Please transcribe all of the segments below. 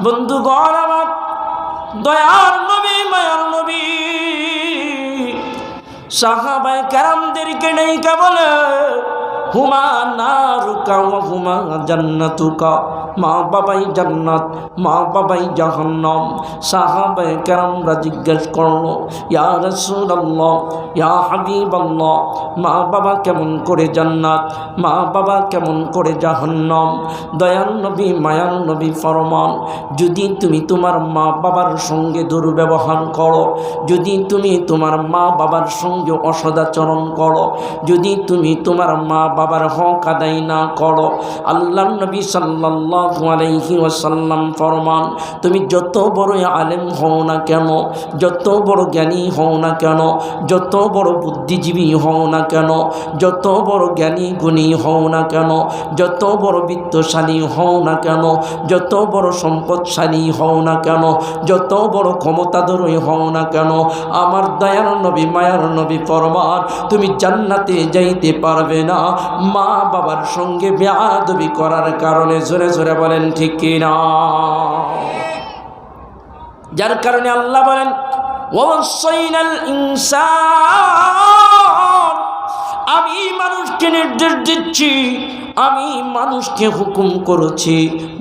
বন্ধুগণ আমার, দয়ার নবী মায়ার নবী সাহাবায়ে কেরামদেরকে ডেকে বলে, হুমা নারুকা ওয়া হুমা জান্নাতুকা, মা বাবাই জান্নাত, মা বাবাই জাহান্নাম। সাহাবায়ে কেরামরা জিজ্ঞেস করলো, ইয়া রাসূলুল্লাহ, ইয়া হাবিবাল্লাহ, মা বাবা কেমন করে জান্নাত, মা বাবা কেমন করে জাহান্নাম? দয়াল নবী মায়ার নবী ফরমান, যদি তুমি তোমার মা বাবার সঙ্গে দুর্ব্যবহার করো, যদি তুমি তোমার মা বাবার সঙ্গে অসদাচরণ করো, যদি তুমি তোমার মা বাবার হক আদায় না করো, আল্লাহর নবী সাল্লাল্লাহু আলাইহি ওয়াসাল্লাম ফরমান, তুমি যত বড় আলেম হও না কেন, যত বড় জ্ঞানী হও না কেন, যত বড় বুদ্ধিজীবী হও না কেন, যত বড় জ্ঞানী গুণী হও না কেন, যত বড় বিত্তশালী হও না কেন, যত বড় সম্পদশালী হও না কেন, যত বড় ক্ষমতাধরী হও না কেন, আমার দয়ার নবী মায়ার নবী ফরমান, তুমি জান্নাতে যাইতে পারবে না মা বাবার সঙ্গে বেয়াদবি করার কারণে। জোরে জোরে বলেন ঠিক কিনা? যার কারণে আল্লাহ বলেন, ওয়াসাইনাল ইনসান, আমি মানুষকে নির্দেশ দিচ্ছি, আমি মানুষকে হুকুম করেছি,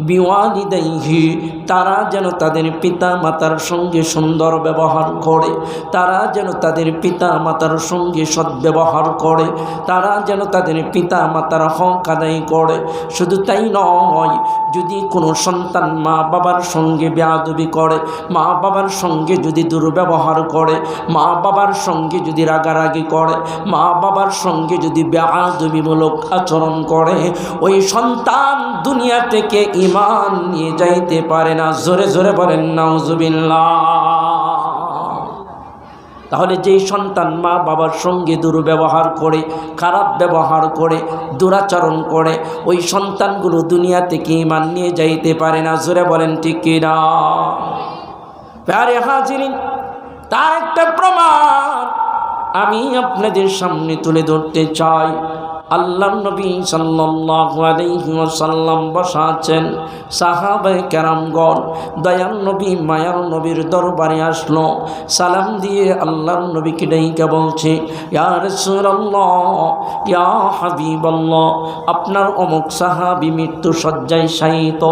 বিওয়ালিদাইহি, তারা যেন তাদের পিতা মাতার সঙ্গে সুন্দর ব্যবহার করে, তারা যেন তাদের পিতা মাতার সঙ্গে সদ্ব্যবহার করে, তারা যেন তাদের পিতা মাতার হক আদায় করে। শুধু তাই নয়, যদি কোনো সন্তান মা বাবার সঙ্গে বেয়াদবি করে, মা বাবার সঙ্গে যদি দুর্ব্যবহার করে, মা বাবার সঙ্গে যদি রাগারাগি করে, মা বাবার সঙ্গে যদি বেয়াদবিমূলক আচরণ করে, ওই সন্তান দুনিয়া থেকে ঈমান নিয়ে যাইতে পারে না। জোরে জোরে বলেন নাউজুবিল্লাহ। তাহলে যেই সন্তান মা বাবার সঙ্গে দুর্ব্যবহার করে, খারাপ ব্যবহার করে, দুরাচরণ করে, ওই সন্তানগুলো দুনিয়া থেকে ঈমান নিয়ে যাইতে পারে না। জোরে বলেন ঠিক কিনা? প্যারে হাজিরিন, তার একটা প্রমাণ আমি আপনাদের সামনে তুলে ধরতে চাই। আল্লাহর নবী সাল্লাল্লাহু আলাইহি ওয়াসাল্লাম বসা আছেন, সাহাবায়ে কেরামগণ দয়াল নবী মায়ার নবীর দরবারে আসলো, সালাম দিয়ে আল্লাহর নবীকে ডেকে বলছে, ইয়া রাসূলুল্লাহ, ইয়া হাবিবাল্লাহ, আপনার অমুক সাহাবী মৃত্যু শয্যায় শায়িত।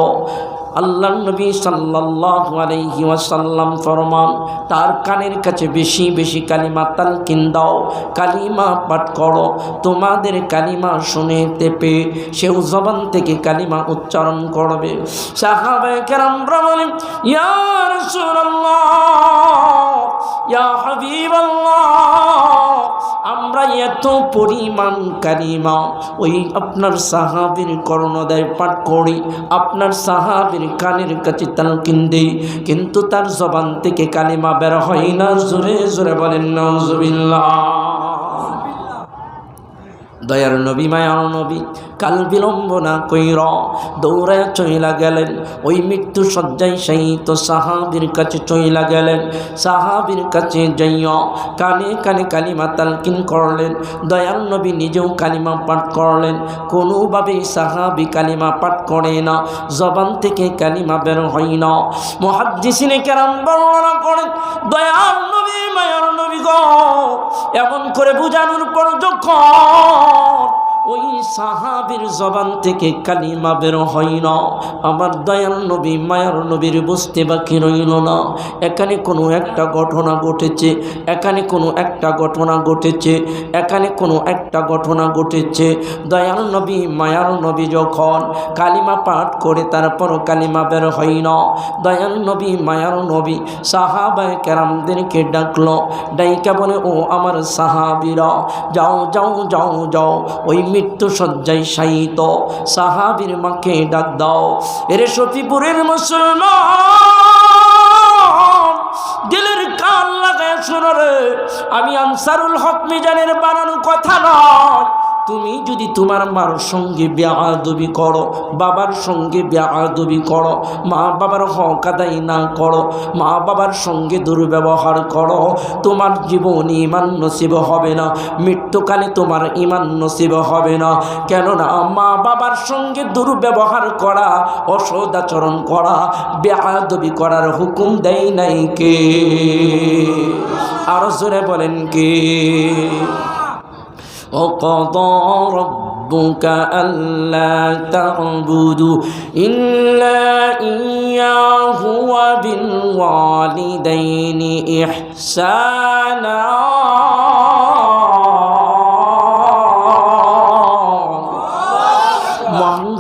আল্লাহর নবী সাল্লাল্লাহু আলাইহি ওয়াসাল্লাম ফরমান, তার কানের কাছে বেশি বেশি কালিমা তালকিন দাও, কালিমা পাঠ করো, তোমাদের কালিমা শুনে তেপে সেও জবান থেকে কালিমা উচ্চারণ করবে। সাহাবায়ে কেরামরা বলেন, ইয়া রাসূলুল্লাহ, ইয়া হাবিবাল্লাহ, আমরা এত পরিমাণ কালিমা ওই আপনার সাহাবীর কর্ণদায় পাঠ করি, আপনার সাহাবীর কানের কাছে তালকিন দেই, কিন্তু তার জবান থেকে কালিমা বের হয় না। জোরে জোরে বলেন নাউজুবিল্লাহ। দয়ার নবী মায়ার নবী কাল বিলম্ব না কইরা দৌড়ায় চইলা গেলেন, ওই মৃত্যু শয্যায় শায়িত সাহাবীর কাছে চইলা গেলেন। সাহাবীর কাছে যাইয়া কানে কানে কালিমা তালকিন করলেন। দয়াল নবী নিজেও কালিমা পাঠ করলেন। কোনোভাবেই সাহাবী কালিমা পাঠ করে না, জবান থেকে কালিমা বের হয় না। মুহাদ্দিসিনে কেরাম বর্ণনা করেন, দয়াল নবী মায়ার নবী গো এমন করে বুঝানোর পর যখন ওই সাহাবীর জবান থেকে কালিমা বের হয় না, আমার দয়াল নবী মায়ার নবীর বুঝতে বাকি রইল না, এখানে কোনো একটা ঘটনা ঘটেছে, এখানে কোনো একটা ঘটনা ঘটেছে, এখানে কোনো একটা ঘটনা ঘটেছে। দয়াল নবী মায়ার নবী যখন কালিমা পাঠ করে তারপরও কালিমা বের হয় না, দয়াল নবী মায়ার নবী সাহাবায়ে কেরামদেরকে ডাকলো, ডাইকা বলে, ও আমার সাহাবীরা, যাও যাও যাও যাও, ওই মৃত্যু শয্যায় শায়িত সাহাবীর মাকে ডাক দাও। এরে শফিপুরের মুসলমান, দিলের কান লাগায় শোনো রে, আমি আনসারুল হক মিজানের বানানো কথা নয়, তুমি যদি তোমার মার সঙ্গে বেয়াদবি করো, বাবার সঙ্গে বেয়াদবি করো, মা বাবার হক আদায় না করো, মা বাবার সঙ্গে দুর্ব্যবহার করো, তোমার জীবন ঈমান নসিব হবে না, মৃত্যুকালে তোমার ঈমান নসিব হবে না। কেননা মা বাবার সঙ্গে দুর্ব্যবহার করা, অসদাচরণ করা, বেয়াদবি করার হুকুম দেয় নাই কে? আরো জোরে বলেন কে? وقضى ربك ألا تعبدوا إلا إياه وبالوالدين إحسانا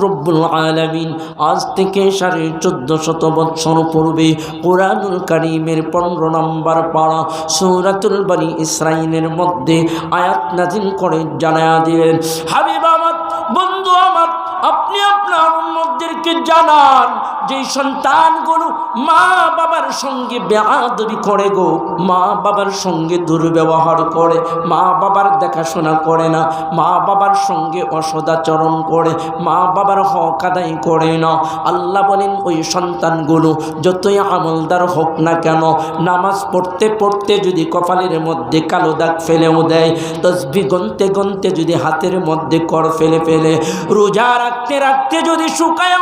রব্বুল আলামিন আজ থেকে 1450 বছর পূর্বে কুরআনুল কারীমের 15 নম্বর পারা সূরাতুল বনি ইসরাঈলের মধ্যে আয়াত নাযিল করে জানায়া দিলেন, হাবিব আমার, বন্ধু আমার, আপনি আপনার উম্মতদেরকে জানান যে সন্তানগুলো মা বাবার সঙ্গে বেয়াদবি করে গো, মা বাবার সঙ্গে দুর্ব্যবহার করে, মা বাবার দেখাশোনা করে না, মা বাবার সঙ্গে অসদাচরণ করে, মা বাবার হক আদায় করে না, আল্লাহ বলেন ওই সন্তানগুলো যতই আমলদার হোক না কেন, নামাজ পড়তে পড়তে যদি কপালের মধ্যে কালো দাগ ফেলেও দেয়, তসবিহ গনতে গনতে যদি হাতের মধ্যে কর ফেলে ফেলে, রোজা রাখতে রাখতে যদি শুকায়ও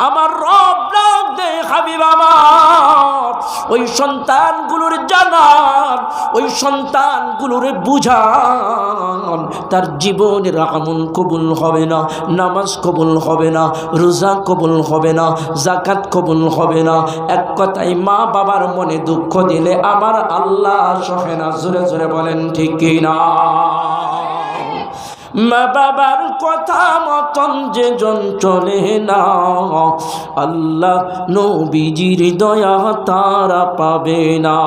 আমার রব ডাক দেয়, হাবিব আমার, ওই সন্তানগুলোর জানান, ওই সন্তানগুলোর বুঝান তার জীবনের আমল কবুল হবে না, নামাজ কবুল হবে না, রোজা কবুল হবে না, যাকাত কবুল হবে না। এক কথায় মা বাবার মনে দুঃখ দিলে আমার আল্লাহ সহে না। জোরে জোরে বলেন ঠিক কিনা? মা বাবার কথা মতন যে জন চলে না, আল্লাহ নবীজির দয়া তারা পাবে না।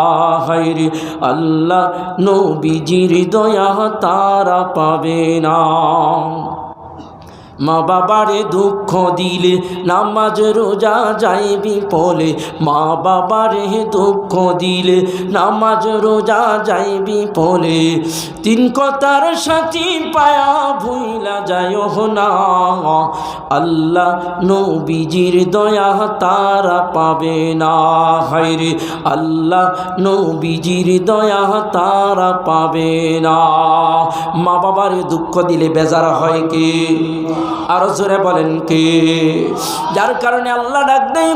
হায়রে আল্লাহ নবীজির দয়া তারা পাবে না। মা বাবারে দুঃখ দিলে নামাজ রোজা যাইবি পলে, মা বাবারে দুঃখ দিলে নামাজ রোজা যাইবি পলে, তিন কথার সাথী পায়া ভুইলা যায় না, আল্লাহ নবীজির দয়া তারা পাবে না। হায়রে আল্লাহ নবীজির দয়া তারা পাবে না। মা বাবারে দুঃখ দিলে বেজার হয় কে? আরো জোরে বলেন কে? যার কারণে আল্লাহ ডাক দেয়,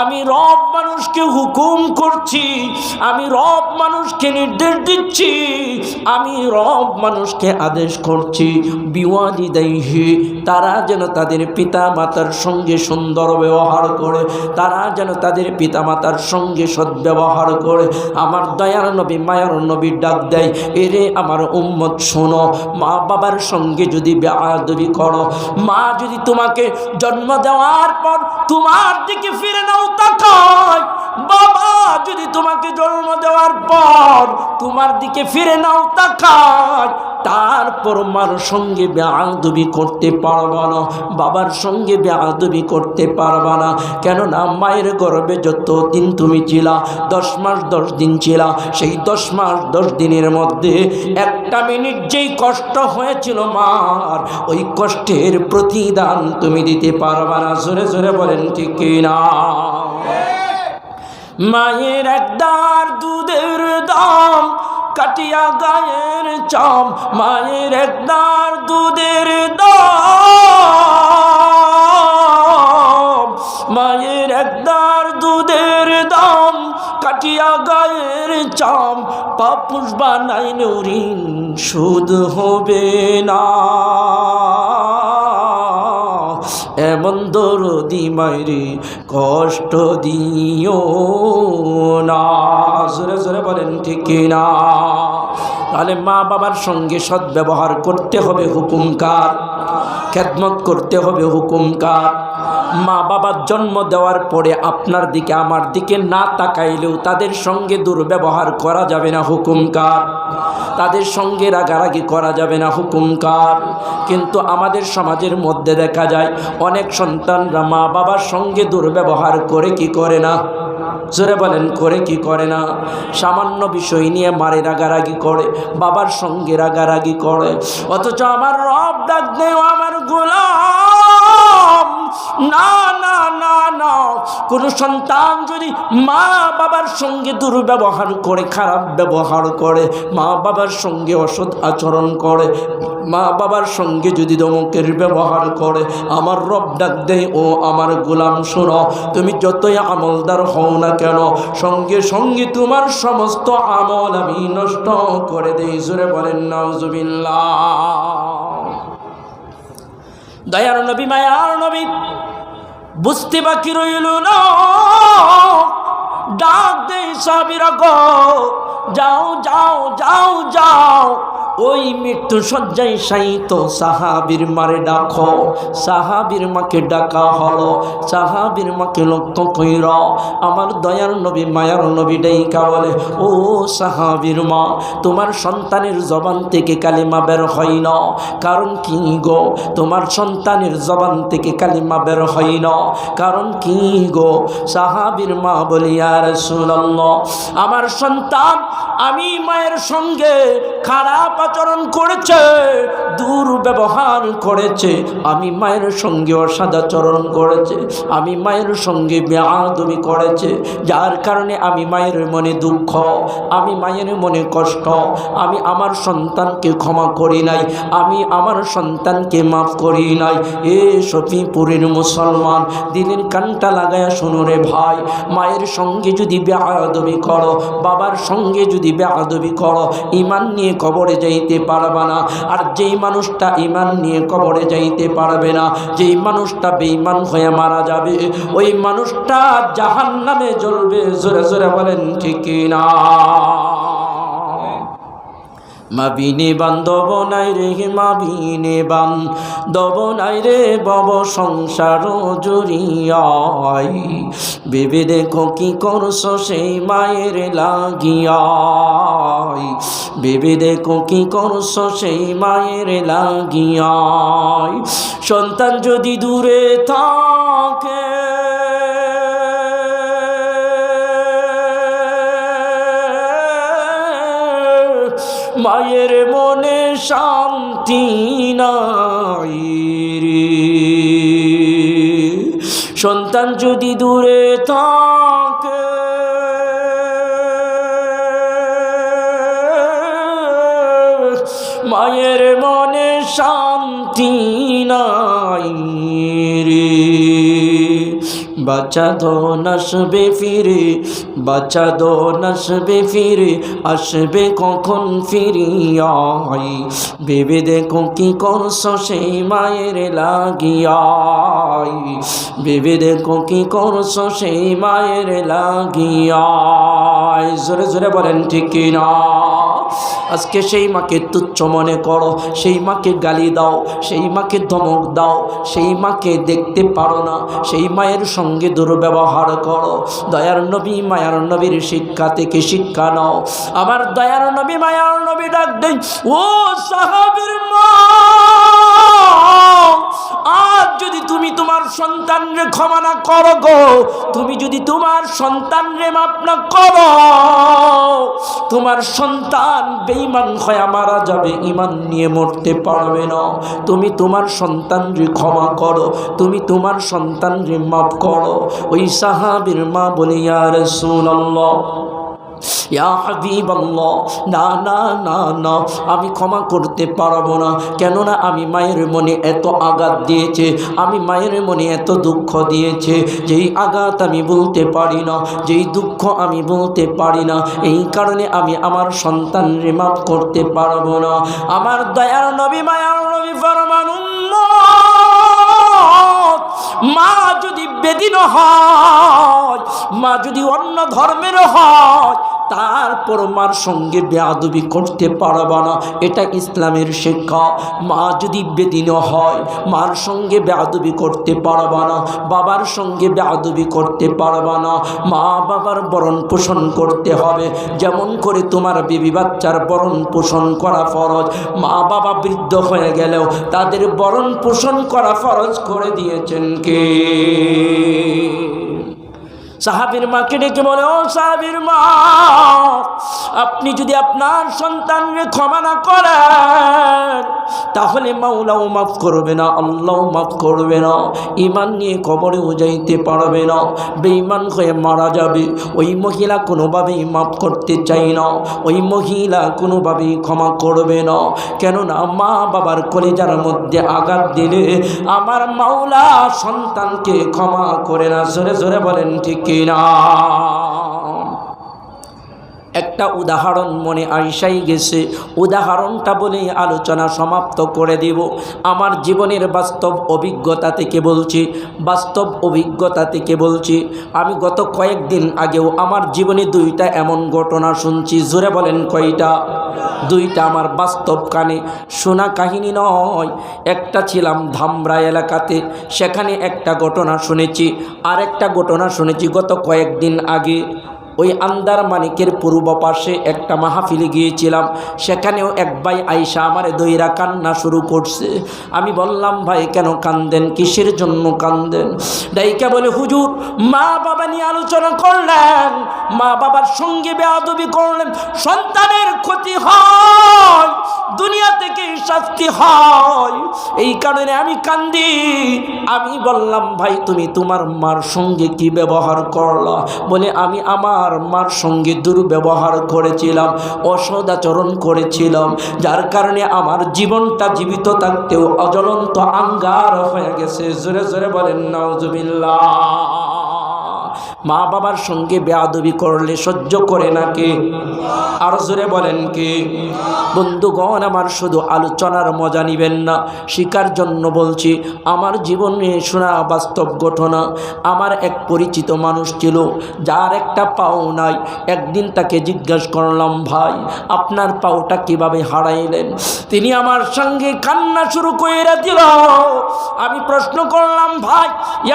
আমি রব মানুষকে হুকুম করছি, আমি রব মানুষকে নির্দেশ দিচ্ছি, আমি রব মানুষকে আদেশ করছি, বিওয়ালিদাইহি, তারা যেন তাদের পিতা মাতার সঙ্গে সুন্দর ব্যবহার করে, তারা যেন তাদের পিতা মাতার সঙ্গে সদ্ব্যবহার করে। আমার দয়ার নবী মায়ার নবী ডাক দেয়, এরে আমার উম্মত শোনো, মা বাবার সঙ্গে যদি বেয়াদবি করো, মা যদি তোমাকে জন্ম দেওয়ার পর তোমার দিকে ফিরে নাও তাকায়, বাবা যদি তোমাকে জন্ম দেওয়ার পর তোমার দিকে ফিরে নাও তাকায়, তারপর মার সঙ্গে বেয়াদবি করতে পারবা না, বাবার সঙ্গে বেয়াদবি করতে পারবা না। কেননা মায়ের গর্ভে যতদিন তুমি ছিলা, 10 মাস 10 দিন ছিলা, সেই 10 মাস 10 দিনের মধ্যে একটা মিনিট যেই কষ্ট হয়েছিল মার, ওই কষ্টের প্রতিদান তুমি দিতে পারবা না। জোরে জোরে বলেন ঠিক কিনা? মায়ের একদার দুধের দাম কাটিয়া গায়ের চাম, মায়ের একদার দুধের দাম, মায়ের একদার দুধের দাম কাটিয়া গায়ের চাম, পাপুষ বানাইলে ঋণ শোধ হবে না। এমন দরদি মায়েরে কষ্ট দিও না। জোরে জোরে বলেন ঠিক না? তাহলে মা বাবার সঙ্গে সদ্ব্যবহার করতে হবে হুকুম কার? খেদমত করতে হবে হুকুম কার? মা বাবার জন্ম দেওয়ার পরে আপনার দিকে আমার দিকে না তাকাইলেও তাদের সঙ্গে দুর্ব্যবহার করা যাবে না, হুকুম কার? তাদের সঙ্গে রাগারাগি করা যাবে না, হুকুম কার? কিন্তু আমাদের সমাজের মধ্যে দেখা যায় অনেক সন্তানরা মা বাবার সঙ্গে দুর্ব্যবহার করে কি করে না? জোরে বলেন, করে কি করে না? সামান্য বিষয় নিয়ে মারে রাগারাগি করে, বাবার সঙ্গে রাগারাগি করে। অথচ আমার রব ডাক দেয়, আমার গোলাম, না না না না, কোনো সন্তান যদি মা বাবার সঙ্গে দুর্ব্যবহার করে, খারাপ ব্যবহার করে, মা বাবার সঙ্গে অসৎ আচরণ করে, মা বাবার সঙ্গে যদি ধমকের ব্যবহার করে, আমার রব ডাক দেয়, ও আমার গোলাম শোনো, তুমি যতই আমলদার হও না কেন, সঙ্গে সঙ্গে তোমার সমস্ত আমল আমি নষ্ট করে দেই। জোরে বলেন নাউজুবিল্লাহ। দয়ার নবী, মায়ার নবী, বুঝতে বাকি রইল না, ডাক দেই সাহাবীরা গো, যাও যাও যাও যাও, ওই মৃত্যু শয্যায় শায়িত সাহাবীর মারে ডাকো। সাহাবীর মাকে ডাকা হলো, সাহাবীর মাকে লক্ষ্য কইর আমার দয়ার নবী, মায়ার নবী ডাইকা বলে, ও সাহাবীর মা, তোমার সন্তানের জবান থেকে কালিমা বের হয় না। কারণ কি গো? তোমার সন্তানের জবান থেকে কালিমা বের হয় না, কারণ কি গো? সাহাবীর মা বলি, ইয়া রাসূলুল্লাহ, আমার সন্তান আমি মায়ের সঙ্গে খারাপ আচরণ করেছে, দুর্ব্যবহার করেছে, আমি মায়ের সঙ্গে অসদাচরণ করেছে, আমি মায়ের সঙ্গে বেয়াদবি করেছে, যার কারণে আমি মায়ের মনে দুঃখ, আমি মায়ের মনে কষ্ট, আমি আমার সন্তানকে ক্ষমা করি নাই, আমি আমার সন্তানকে মাফ করি নাই। এ শফিপুরের মুসলমান, দিলের কানটা লাগায়া শুনো রে ভাই, মায়ের সঙ্গে যদি বেয়াদবি করো, বাবার সঙ্গে যদি বেয়াদবি করো, ঈমান নিয়ে কবরে যাইতে পারবে না। আর যেই মানুষটা ঈমান নিয়ে কবরে যাইতে পারবে না, যেই মানুষটা বেঈমান হয়ে মারা যাবে, ওই মানুষটা জাহান্নামে জ্বলবে। জোরে জোরে বলেন ঠিক না? মাবিনে বান্ধব নাই রে, মাবিনে বান্ধব নাই রে, বব সংসার জুড়িয়াই, ভেবে দেখো কি করছো সেই মায়ের লাগিয়াই, ভেবে দেখো কি করছো সেই মায়ের লাগিয়াই। সন্তান যদি দূরে থাকে, মায়ের মনে শান্তি নাই রে। সন্তান যদি দূরে থাকে, মায়ের মনে শান্তি নাই রে। বাচ্চা দো নসবে ফিরে, বাচ্চা দো নসবে ফিরে, আসবে কখন ফিরিয়াই, ভেবে দেখো কি করছো সেই মায়ের লাগিয়াই, ভেবে দেখো কি করছো সেই মায়ের লাগিয়াই। জোরে জোরে বলেন ঠিক কিনা? আজকে সেই মাকে তুচ্ছ মনে করো, সেই মাকে গালি দাও, সেই মাকে ধমক দাও, সেই মাকে দেখতে পারো না, সেই মায়ের সঙ্গে দুর্ব্যবহার করো। দয়ার নবী, মায়ার নবীর শিক্ষা থেকে শিক্ষা নাও। আমার দয়ার নবী, মায়ার নবী ডাক দেন, ও সাহাবীর মা, আজ যদি তুমি তোমার সন্তানরে ক্ষমা না করো গো, তুমি যদি তোমার সন্তানরে মাফ না করো, তোমার সন্তান বেঈমান হয়ে মারা যাবে, ঈমান নিয়ে মরতে পারবে না। তুমি তোমার সন্তানরে ক্ষমা করো, তুমি তোমার সন্তানরে মাফ করো। ওই সাহাবীর মা বলে, ইয়া রাসূলুল্লাহ, ইয়া হাবিবাল্লাহ, না না না না, আমি ক্ষমা করতে পারবো না। কেননা আমি মায়ের মনে এত আঘাত দিয়েছে, আমি মায়ের মনে এত দুঃখ দিয়েছে, যেই আঘাত আমি বলতে পারি না, যেই দুঃখ আমি বলতে পারি না, এই কারণে আমি আমার সন্তানরে মাফ করতে পারবো না। আমার দয়ার নবী, মায়ার নবী ফরমান, মা যদি বেদিন হয়, মা যদি অন্য ধর্মের হয়, তারপর মার সঙ্গে বেয়াদবি করতে পারবা না, এটা ইসলামের শিক্ষা। মা যদি বেদিনও হয় মার সঙ্গে বেয়াদবি করতে পারবা না, বাবার সঙ্গে বেয়াদবি করতে পারবা না। মা বাবার ভরণ পোষণ করতে হবে, যেমন করে তোমার বিবি বাচ্চার ভরণ পোষণ করা ফরজ। মা বাবা বৃদ্ধ হয়ে গেলেও তাদের ভরণ পোষণ করা ফরজ করে দিয়েছেন কে? সাহাবীর মাকে ডেকে বলে, ও সাহাবীর মা, আপনি যদি আপনার সন্তানকে ক্ষমা না করেন তাহলে মাওলাও মাফ করবে না, আল্লাহও মাফ করবে না। ঈমান নিয়ে কবরেও যাইতে পারবে না, বেঈমান হয়ে মারা যাবে। ওই মহিলা কোনোভাবেই মাফ করতে চাই না, ওই মহিলা কোনোভাবেই ক্ষমা করবে না। কেননা মা বাবার কলিজার মধ্যে আঘাত দিলে আমার মাওলা সন্তানকে ক্ষমা করে না। জোরে জোরে বলেন ঠিক কিনা? একটা উদাহরণ মনে আইসাই গেছে, উদাহরণটা বলেই আলোচনা সমাপ্ত করে দিব। আমার জীবনের বাস্তব অভিজ্ঞতা থেকে বলছি, বাস্তব অভিজ্ঞতা থেকে বলছি। আমি গত কয়েকদিন আগেও আমার জীবনে দুইটা এমন ঘটনা শুনছি। জোরে বলেন কয়টা? দুইটা আমার বাস্তব কানে শোনা কাহিনী নয়। একটা ছিলাম ধামরা এলাকাতে, সেখানে একটা ঘটনা শুনেছি। আর একটা ঘটনা শুনেছি গত কয়েকদিন আগে। ওই আন্দারমানিকের পূর্ব পাশে একটা মাহফিলে গিয়েছিলাম, সেখানেও এক ভাই আইসা আমারে দইরা কান্না শুরু করছে। আমি বললাম, ভাই কেন কান্দেন, কিসের জন্য কান্দেন? ডাইকা বলে, হুজুর মা বাবা নিয়ে আলোচনা করলেন, মা বাবার সঙ্গে বেয়াদবি করলেন, সন্তানের ক্ষতি হয়, দুনিয়া থেকে শাস্তি হয়, এই কারণে আমি কান্দি। আমি বললাম, ভাই তুমি তোমার মার সঙ্গে কি ব্যবহার করলা? বলে, আমি আমার মার সঙ্গে দুর্ব্যবহার করেছিলাম, অসদাচরণ করেছিলাম, যার কারণে আমার জীবনটা জীবিত থাকতেও অজ্বলন্ত আঙ্গার হয়ে গেছে। জোরে জোরে বলেন নাউজুবিল্লাহ। মা বাবার সঙ্গে বেয়াদবি করলে সহ্য করে না কে? আর জোরে বলেন কে? বন্ধুগণ আমার, শুধু আলোচনার মজা নিবেন না, শিকার জন্য বলছি। আমার জীবনে শোনা বাস্তব ঘটনা। আমার এক পরিচিত মানুষ ছিল, যার একটা পাও নাই। একদিন তাকে জিজ্ঞাসা করলাম, ভাই আপনার পাওটা কিভাবে হারাইলেন? তিনি আমার সঙ্গে কান্না শুরু করে দিল। আমি প্রশ্ন করলাম, ভাই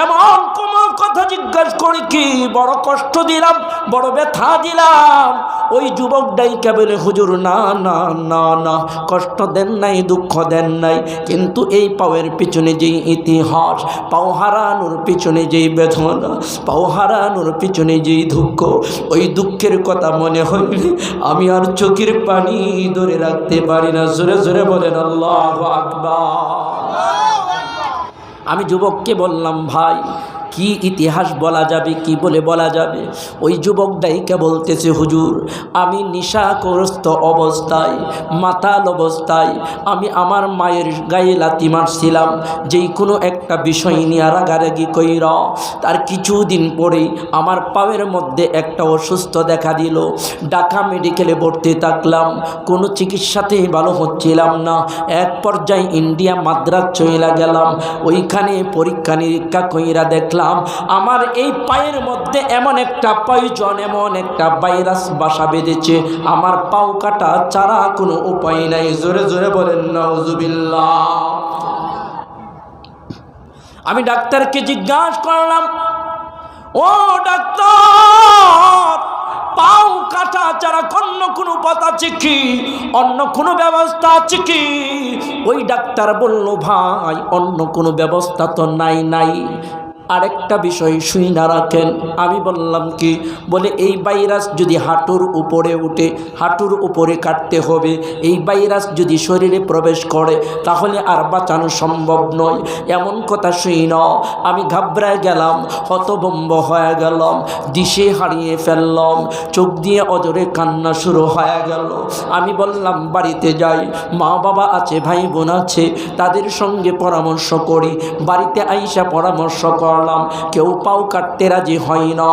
এমন কোনো কথা জিজ্ঞাসা করি কি বড় কষ্ট দিলাম, বড় ব্যথা দিলাম? ওই যুবক ডাইকা বলে, হুজুর না না না না, কষ্ট দেন নাই, দুঃখ দেন নাই, কিন্তু এই পাওয়ের পিছনে যেই ইতিহাস, পাও হারানোর পিছনে যেই বেদনা, পাও হারানোর পিছনে যেই দুঃখ, ওই দুঃখের কথা মনে হইলে আমি আর চোখের পানি ধরে রাখতে পারি না। জোরে জোরে বলেন আল্লাহু আকবার। আমি যুবককে বললাম, ভাই কি ইতিহাস বলা যাবে, কি বলে বলা যাবে? ওই যুবক ডাইকা বলতেছে, হুজুর আমি নেশাগ্রস্ত অবস্থায়, মাতাল অবস্থায় আমি আমার মায়ের গায়ে লাথি মারছিলাম, যেই কোনো একটা বিষয় নিয়ে রাগারাগি কইরা। তার কিছুদিন পরেই আমার পায়ের মধ্যে একটা অসুস্থ দেখা দিল। ঢাকা মেডিকেলে ভর্তি থাকলাম, কোনো চিকিৎসাতেই ভালো হচ্ছিলাম না। এক পর্যায়ে ইন্ডিয়া মাদ্রাজ চলে গেলাম, ওইখানে পরীক্ষা নিরীক্ষা কইরা দেখলাম আমার এই পায়ের মধ্যে এমন একটা পয়জন, এমন একটা ভাইরাস বাসা বেঁধেছে, আমার পাও কাটা ছাড়া কোনো উপায় নাই। জোরে জোরে বলেন নাউজুবিল্লাহ। আমি ডাক্তারকে জিজ্ঞাসা করলাম, ও ডাক্তার পাও কাটা ছাড়া অন্য কোনো পথ আছে কি, অন্য কোনো ব্যবস্থা আছে কি? ওই ডাক্তার বলল, ভাই অন্য কোনো ব্যবস্থা তো নাই। আরেকটা বিষয় শুই না রাখেন। আমি বললাম কি? বলে, এই ভাইরাস যদি হাঁটুর উপরে উঠে, হাঁটুর উপরে কাটতে হবে। এই ভাইরাস যদি শরীরে প্রবেশ করে তাহলে আর বাঁচানো সম্ভব নয়। এমন কথা শুই না, আমি ঘাবড়ায় গেলাম, হতভম্ব হয়ে গেলাম, দিশে হারিয়ে ফেললাম, চোখ দিয়ে অজরে কান্না শুরু হয়ে গেল। আমি বললাম, বাড়িতে যাই, মা বাবা আছে, ভাই বোন আছে, তাদের সঙ্গে পরামর্শ করি। বাড়িতে আইসা পরামর্শ কর করলাম, কেউ পাও কাটতে রাজি হয় না।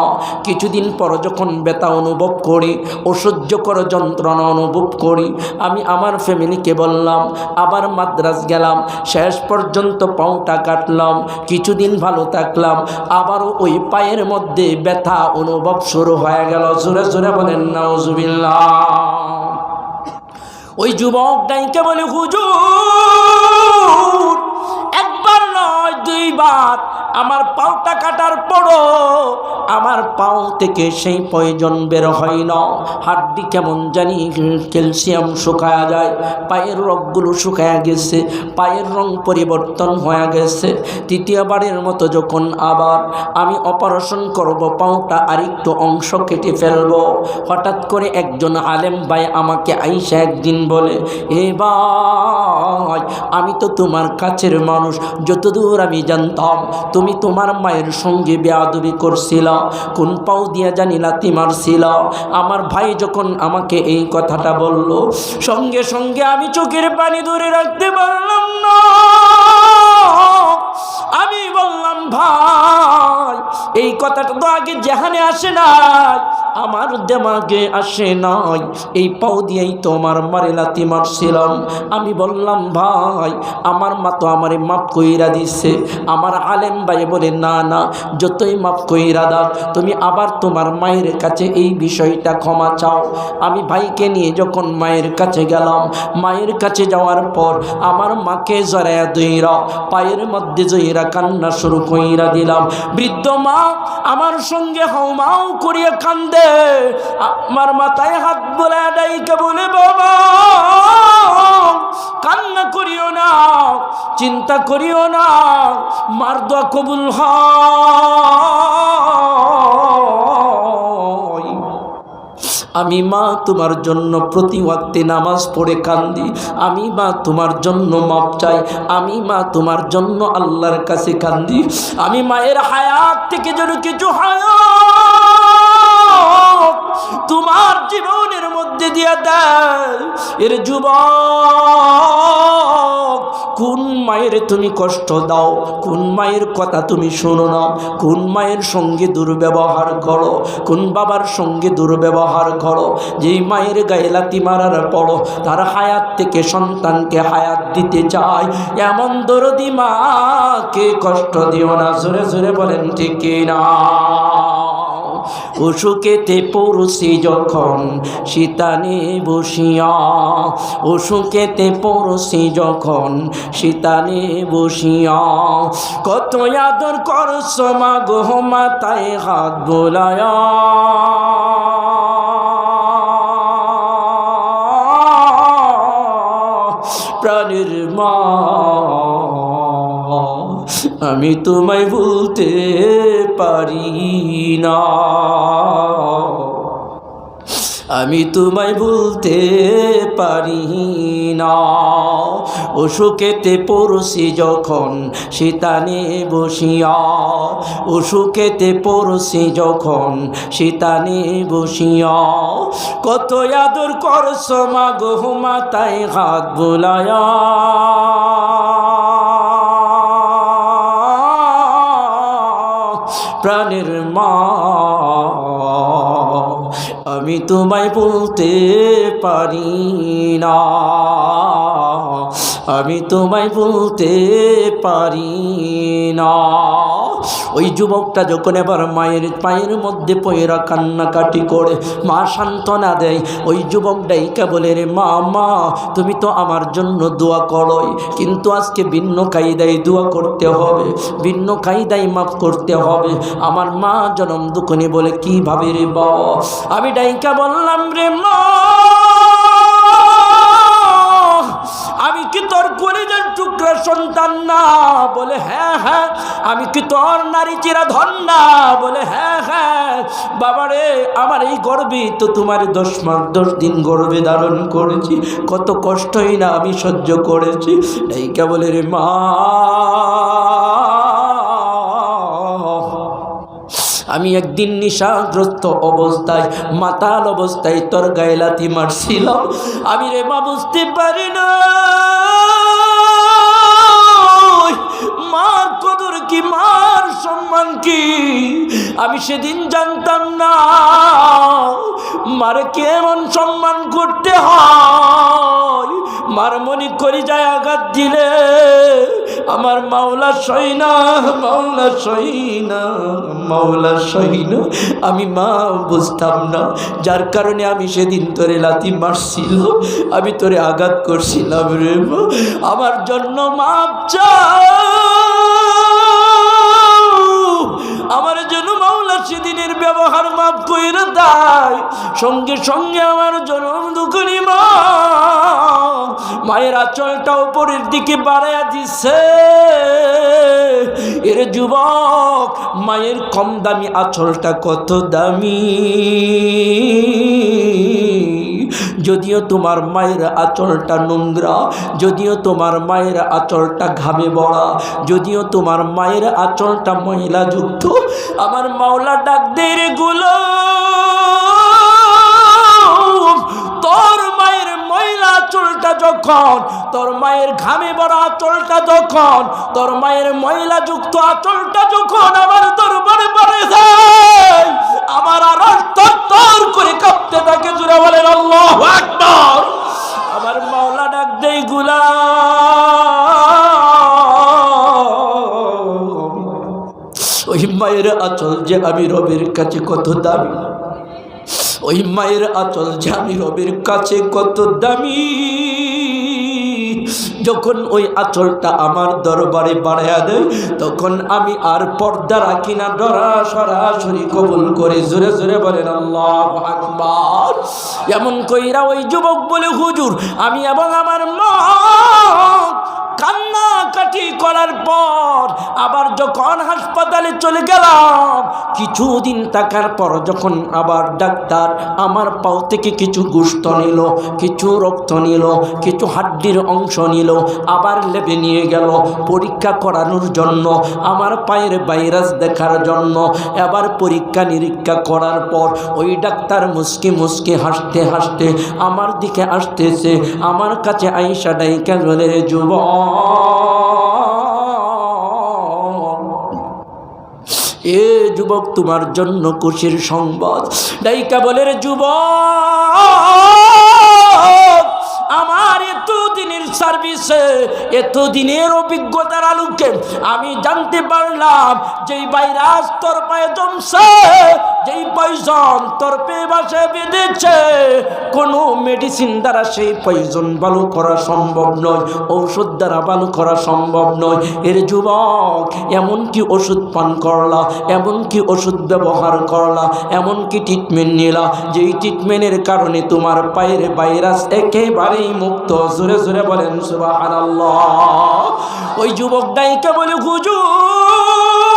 কিছুদিন পর যখন ব্যথা অনুভব করি, অসহ্যকর যন্ত্রণা অনুভব করি, আমি আমার ফ্যামিলিকে বললাম, আবার মাদ্রাজ গেলাম, শেষ পর্যন্ত পাউটা কাটলাম, কিছুদিন ভালো থাকলাম, আবারও ওই পায়ের মধ্যে ব্যথা অনুভব শুরু হয়ে গেল। জোরে জোরে বলেন নাউজুবিল্লাহ। ওই যুবক ডাইকে বলে, হুজুর একবার নয় দুইবার আমার পাউটা কাটার পরও আমার পাও থেকে সেই পয়জন বের হয় না, হাড্ডি কেমন জানি ক্যালসিয়াম শুকায়া যায়, পায়ের রগগুলো শুকায়া গেছে, পায়ের রং পরিবর্তন হয়ে গেছে। তৃতীয়বারের মতো যখন আবার আমি অপারেশন করব, পাউটা আরেকটু অংশ কেটে ফেলব, হঠাৎ করে একজন আলেম ভাই আমাকে আইসা একদিন বলে, এ ভাই আমি তো তোমার কাছের মানুষ, যতদূর আমি জানতাম তুমি তোমার মায়ের সঙ্গে বেয়াদবি করছিল, কোন পাও দিয়া জানি লাথি মারছিল। আমার ভাই যখন আমাকে এই কথাটা বলল, সঙ্গে সঙ্গে আমি চোখের পানি ধরে রাখতে পারলাম না। আমি বললাম, ভাই এই কথাটা তো আগে জেহানে আসে নাই, আমার দেমাগে আসে নাই, এই পাও দিয়েই তো আমার মারে লাথি মারছিলাম। আমি বললাম, ভাই আমার মা তো আমারে মাফ কইরা দিছে। আমার আলেম ভাই বলে, না না, যতই মাফ কইরা দাও, তুমি আবার তোমার মায়ের কাছে এই বিষয়টা ক্ষমা চাও। আমি ভাইকে নিয়ে যখন মায়ের কাছে গেলাম, মায়ের কাছে যাওয়ার পর আমার মাকে জড়ায়া দইরা পায়ের মধ্যে জইরা কান্না শুরু কইরা দিলাম। বৃদ্ধ মা আমার সঙ্গে হাউমাউ করিয়া কান্দে, আমার মাথায় হাত বোলায়া ডাইকা বলে, বাবা কান্না করিও না, চিন্তা করিও না, মার দোয়া কবুল হয়। আমি মা তোমার জন্য প্রতি ওয়াক্তে নামাজ পড়ে কান্দি, আমি মা তোমার জন্য মাপ চাই, আমি মা তোমার জন্য আল্লাহর কাছে কান্দি। আমি মায়ের হায়াত থেকে যেন কিছু হায়াত তোমার জীবনের মধ্যে দিয়ে দেয়। এর যুবক, কোন মায়ের তুমি কষ্ট দাও, কোন মায়ের কথা তুমি শোনো না, কোন মায়ের সঙ্গে দুর্ব্যবহার করো, কোন বাবার সঙ্গে দুর্ব্যবহার করো, যেই মায়ের গায়ে লাথি মারার পরও তার হায়াত থেকে সন্তানকে হায়াত দিতে চায়, এমন দরদি মাকে কষ্ট দিও না। জোরে জোরে বলেন ঠিক না? অসুখেতে পড়ছি যখন শীতানে বসিয়া, অসুখেতে পড়ছি যখন শীতানে বসিয়া, কত আদর করছ মা গো মাথায় হাত বোলায়া, প্রাণের মা আমি তোমায় ভুলতে পারি না, আমি তোমায় ভুলতে পারি না। অসুখেতে পড়ছি যখন শীতানে বসিয়া, অসুখেতে পড়ছি যখন শীতানে বসিয়া, কত আদর করছ মা গো মাথায় হাত বোলায়া, প্রাণের মা আমি তোমায় বলতে পারি না, আমি তোমায় বলতে পারি না। ওই যুবকটা যখন এবার মায়ের পায়ের মধ্যে পয়রা কান্নাকাটি করে মা সান্ত্বনা দেয়, ওই যুবকটাই বলে, রে মা, মা তুমি তো আমার জন্য দোয়া করোই, কিন্তু আজকে ভিন্ন কায়দায় দোয়া করতে হবে, ভিন্ন কায়দায় মাফ করতে হবে। আমার মা জনম দুঃখনি বলে, কিভাবে রে বাবা? আমি ডাইকা বললাম, রে মা আমি কি তোর কলিজার টুকরা সন্তান না? বলে, হ্যাঁ হ্যাঁ। আমি কি তোর নারী চিরা ধন না? বলে, হ্যাঁ হ্যাঁ। বাবারে, আমার এই গর্বে তো তোমার 10 মাস 10 দিন গর্বে ধারণ করেছি, কত কষ্টই না আমি সহ্য করেছি। এই বলে, রে মা আমি একদিন নিশাগ্রস্ত অবস্থায়, মাতাল অবস্থায় তোর গায়ে লাথি মারছিলাম, আমি রে মা বুঝতে পারি না মার কদর কি, মার সম্মান কি আমি সেদিন জানতাম না। মারে কেমন সম্মান করতে হয়, মার মনে করি যায় আঘাত দিলে আমার মাওলা সইনা, মাওলা সইনা, মাওলা সইনা। আমি মা বুঝতাম না, যার কারণে আমি সেদিন তোরে লাথি মারছিল, আমি তোরে আঘাত করছিলাম রে মা। আমার জন্য মাপ চাও, আমার জন্য মাওলা সেদিনের ব্যবহার মাপ কইরা দেয়। সঙ্গে সঙ্গে আমার জনম দুঃখী মা মায়ের আঁচলটা উপরের দিকে বাড়াইয়া দিছে। এর যুবক, মায়ের কম দামি আঁচলটা কত দামি। যদিও তোমার মায়ের আঁচলটা নোংরা, যদিও তোমার মায়ের আঁচলটা ঘামে ভরা, যদিও তোমার মায়ের আঁচলটা ময়লাযুক্ত, আমার মাওলা ডাক দে রে গোলাম, তোর মায়ের ময়লা আঁচলটা যখন, তোর মায়ের ঘামে ভরা আঁচলটা যখন, তোর মায়ের ময়লাযুক্ত আঁচলটা যখন আমার দরবারে পড়ে যায়, আমার আরশ তর করে কাঁপতে থাকে। জোরে বলেন আল্লাহু আকবার। আমার মাওলা ডাক দেই গোলাম, ওই মায়ের আঁচল যে আমি রবের কাছে কত দামি, ওই মায়ের আঁচল যে আমি রবের কাছে কত দামি। যখন ওই আঁচলটা আমার দরবারে বাড়াইয়া দেয়, তখন আমি আর পর্দা রাখি না, ডরা সরাসরি কবুল করে। জোরে জোরে বলেন আল্লাহু আকবার। এমন কইরা ওই যুবক বলে, হুজুর আমি এবং আমার মা কান্নাকাটি করার পর আবার যখন হাসপাতালে চলে গেলাম, কিছুদিন থাকার পর যখন আবার ডাক্তার আমার পাও থেকে কিছু গোশত নিল, কিছু রক্ত নিল, কিছু হাড্ডির অংশ নিল, আবার ল্যাবে নিয়ে গেল পরীক্ষা করানোর জন্য, আমার পায়ের ভাইরাস দেখার জন্য। এবার পরীক্ষা নিরীক্ষা করার পর ওই ডাক্তার মুস্কি মুস্কি হাসতে হাসতে আমার দিকে আসতেছে, আমার কাছে আইসা ডাইকা বলে, যুবক এ যুবক, তোমার জন্য খুশির সংবাদ। ডাইকা বলে, রে যুবক, আমার এতদিনের সার্ভিসে, এতদিনের অভিজ্ঞতার আলোকে আমি জানতে পারলাম যেই ভাইরাস তোর পায়ে জমছে, যেই পয়জন তোর পেয়ে বাসে বেঁধেছে, কোনো মেডিসিন দ্বারা সেই পয়জন ভালো করা সম্ভব নয়, ঔষধ দ্বারা ভালো করা সম্ভব নয়। এর যুবক, এমন কি ওষুধ পান করলা, এমন কি ওষুধ ব্যবহার করলা, এমন কি ট্রিটমেন্ট নিলা, যেই ট্রিটমেন্টের কারণে তোমার পায়ের ভাইরাস একেবারেই মুক্ত। জোরে জোরে বলেন সুবহানাল্লাহ। ওই যুবক ডাইকা বলে, হুজুর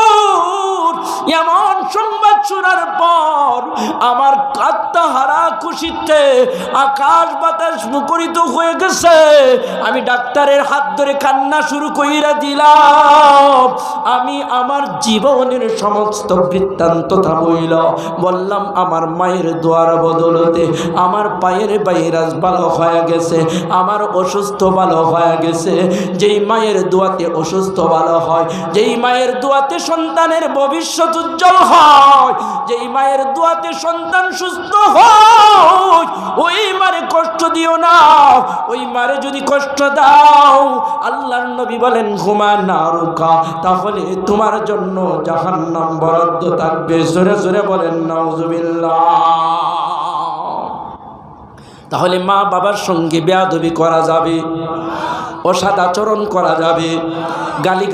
এমন সংবাদ শোনার পর আমার আত্মহারা খুশিতে আকাশ বাতাস মুখরিত হয়ে গেছে। আমি ডাক্তারের হাত ধরে কান্না শুরু কইরা দিলাম। আমি আমার জীবনের সমস্ত বৃত্তান্তটা বললাম, আমার মায়ের দোয়ার বদলতে আমার পায়ের ভাইরাস ভালো হয়ে গেছে, আমার অসুস্থ ভালো হয়ে গেছে। যেই মায়ের দোয়াতে অসুস্থ ভালো হয়, যেই মায়ের দোয়াতে সন্তানের ভবিষ্যৎ উজ্জ্বল হয়, যেই মায়ের দোয়াতে সন্তান সুস্থ হয়, ওই মারে কষ্ট দিও না। ওই মারে যদি কষ্ট দাও, আল্লাহর নবী বলেন, ঘুমা না রুকা, তাহলে তোমার জন্য জাহান্নাম বরাদ্দ থাকবে। জোরে জোরে বলেন নাউজুবিল্লাহ। তাহলে মা বাবার সঙ্গে বেয়াদবি করা যাবে, অসদাচরণ করা যাবে, গালি